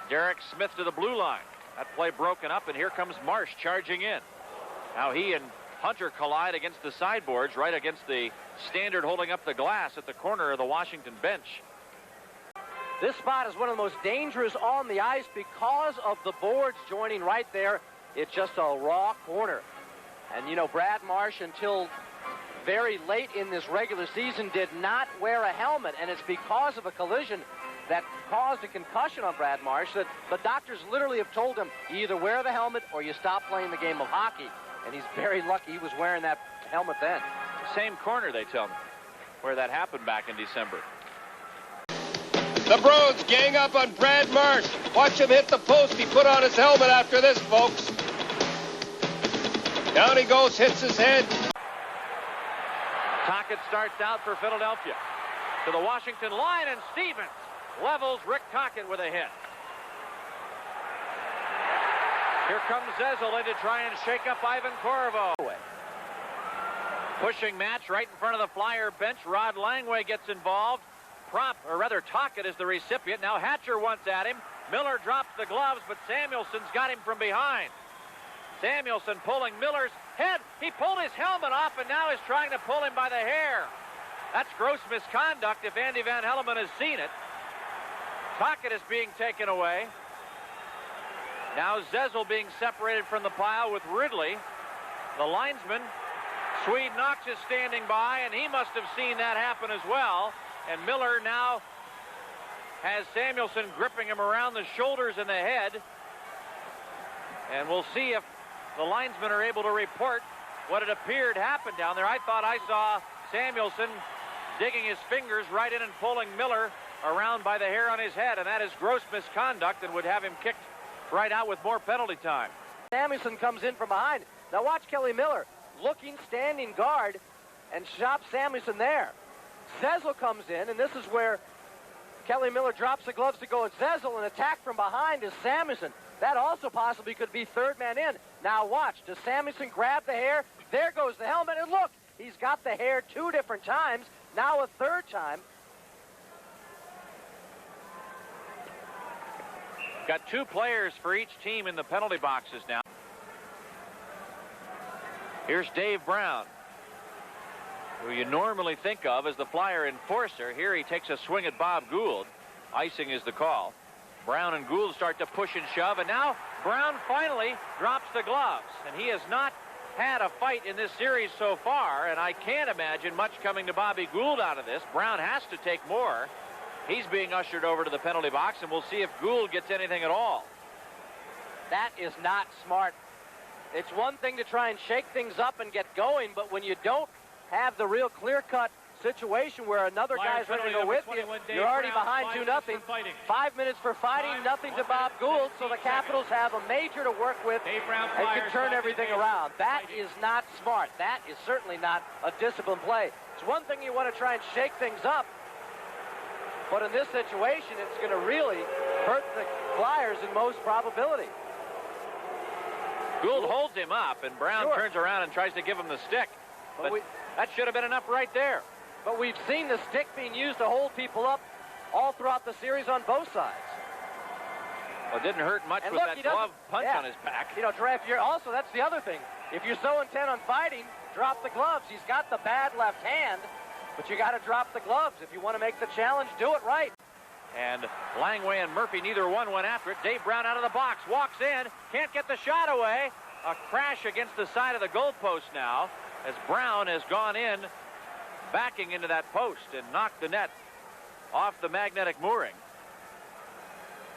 Derek Smyth to the blue line. That play broken up, and here comes Marsh charging in. Now he and Hunter collide against the sideboards, right against the standard holding up the glass at the corner of the Washington bench. This spot is one of the most dangerous on the ice because of the boards joining right there. It's just a raw corner. And, you know, Brad Marsh, until very late in this regular season, did not wear a helmet. And it's because of a collision that caused a concussion on Brad Marsh that the doctors literally have told him, you either wear the helmet or you stop playing the game of hockey. And he's very lucky he was wearing that helmet then. Same corner, they tell me, where that happened back in December. The Broads gang up on Brad Marsh. Watch him hit the post. He put on his helmet after this, folks. Down he goes, hits his head. Tocchet starts out for Philadelphia. To the Washington line, and Stevens levels Rick Tocchet with a hit. Here comes Zezel in to try and shake up Ivan Corvo. Pushing match right in front of the Flyer bench. Rod Langway gets involved. Tocchet is the recipient. Now Hatcher wants at him. Miller drops the gloves, but Samuelson's got him from behind. Samuelson pulling Miller's head. He pulled his helmet off and now is trying to pull him by the hair. That's gross misconduct if Andy Van Hellemond has seen it. Tocchet is being taken away. Now Zezel being separated from the pile with Ridley. The linesman, Swede Knox, is standing by, and he must have seen that happen as well. And Miller now has Samuelson gripping him around the shoulders and the head. And we'll see if the linesmen are able to report what it appeared happened down there. I thought I saw Samuelson digging his fingers right in and pulling Miller around by the hair on his head, and that is gross misconduct and would have him kicked right out with more penalty time. Samuelson comes in from behind. Now watch Kelly Miller looking, standing guard, and chops Samuelson there. Zezel comes in, and this is where Kelly Miller drops the gloves to go at Zezel, and attack from behind is Samuelson. That also possibly could be third man in. Now watch, does Samuelson grab the hair? There goes the helmet, and look, he's got the hair 2 different times, now a third time. Got 2 players for each team in the penalty boxes now. Here's Dave Brown, who you normally think of as the Flyer enforcer. Here he takes a swing at Bob Gould. Icing is the call. Brown and Gould start to push and shove, and now Brown finally drops the gloves. And he has not had a fight in this series so far, and I can't imagine much coming to Bobby Gould out of this. Brown has to take more. He's being ushered over to the penalty box, and we'll see if Gould gets anything at all. That is not smart. It's one thing to try and shake things up and get going, but when you don't have the real clear-cut situation where another guy's ready to go with you, you're already behind 2-0. 5 minutes for fighting, nothing to Bob Gould, so the Capitals have a major to work with and can turn everything around. That is not smart. That is certainly not a disciplined play. It's one thing you want to try and shake things up, but in this situation, it's going to really hurt the Flyers in most probability. Gould holds him up, and Brown turns around and tries to give him the stick. But that should have been enough right there. But we've seen the stick being used to hold people up all throughout the series on both sides. Well, it didn't hurt much with that glove punch on his back. You know, Trev, also, that's the other thing. If you're so intent on fighting, drop the gloves. He's got the bad left hand, but you got to drop the gloves. If you want to make the challenge, do it right. And Langway and Murphy, neither one went after it. Dave Brown out of the box, walks in, can't get the shot away. A crash against the side of the goalpost now, as Brown has gone in, backing into that post and knocked the net off the magnetic mooring.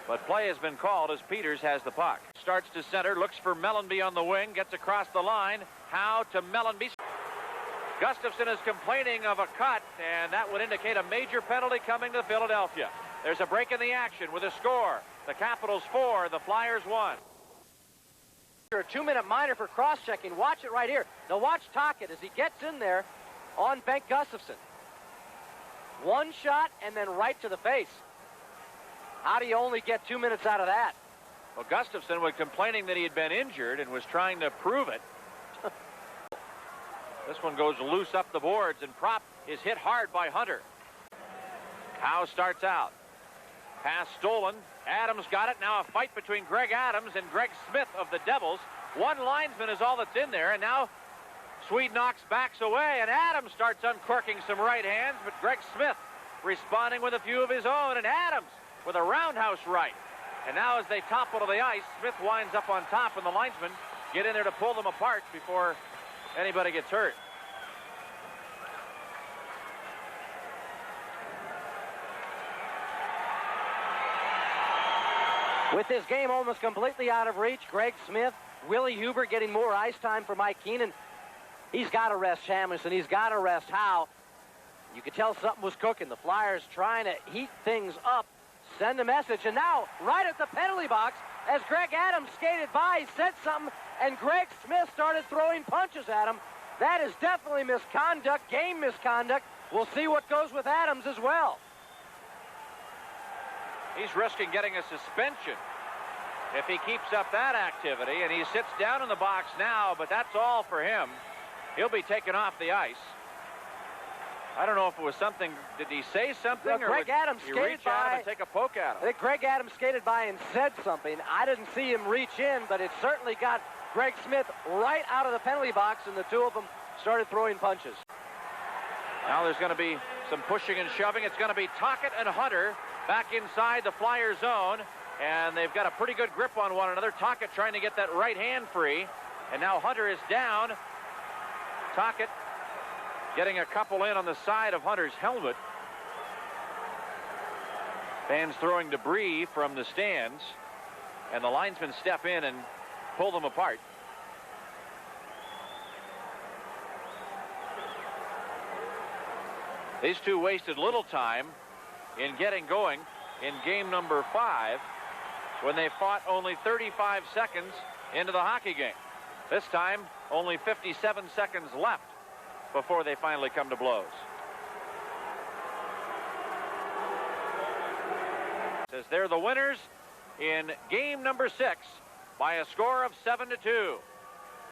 But play has been called as Peters has the puck. Starts to center, looks for Mellanby on the wing, gets across the line. Howe to Mellanby. Gustafson is complaining of a cut, and that would indicate a major penalty coming to Philadelphia. There's a break in the action with a score. The Capitals 4, the Flyers 1. A 2-minute minor for cross-checking. Watch it right here. Now watch Tocchet as he gets in there on Bengt Gustafson. One shot and then right to the face. How do you only get 2 minutes out of that? Well, Gustafson was complaining that he had been injured and was trying to prove it. This one goes loose up the boards, and Prop is hit hard by Hunter. Howe starts out. Pass stolen. Adams got it. Now a fight between Greg Adams and Greg Smyth of the Devils. One linesman is all that's in there, and now Swede backs away, and Adams starts uncorking some right hands, but Greg Smyth responding with a few of his own, and Adams with a roundhouse right. And now as they topple to the ice, Smyth winds up on top, and the linesmen get in there to pull them apart before anybody gets hurt. With this game almost completely out of reach, Greg Smyth, Willie Huber getting more ice time for Mike Keenan. He's got to rest Samuelson. He's got to rest Howe. You could tell something was cooking. The Flyers trying to heat things up, send a message. And now, right at the penalty box, as Greg Adams skated by, he said something, and Greg Smyth started throwing punches at him. That is definitely misconduct, game misconduct. We'll see what goes with Adams as well. He's risking getting a suspension if he keeps up that activity, and he sits down in the box now, but that's all for him. He'll be taken off the ice. I don't know if it was something. Did he say something? Well, Greg Adams skated reach out by and take a poke at him? I think Greg Adams skated by and said something. I didn't see him reach in, but it certainly got Greg Smyth right out of the penalty box, and the two of them started throwing punches. Now there's going to be some pushing and shoving. It's going to be Tocchet and Hunter back inside the Flyer zone, and they've got a pretty good grip on one another. Tocchet trying to get that right hand free, and now Hunter is down. Tocchet getting a couple in on the side of Hunter's helmet. Fans throwing debris from the stands, and the linesmen step in and pull them apart. These two wasted little time in getting going in game number 5 when they fought only 35 seconds into the hockey game. This time, only 57 seconds left before they finally come to blows. As they're the winners in game number 6 by a score of 7-2.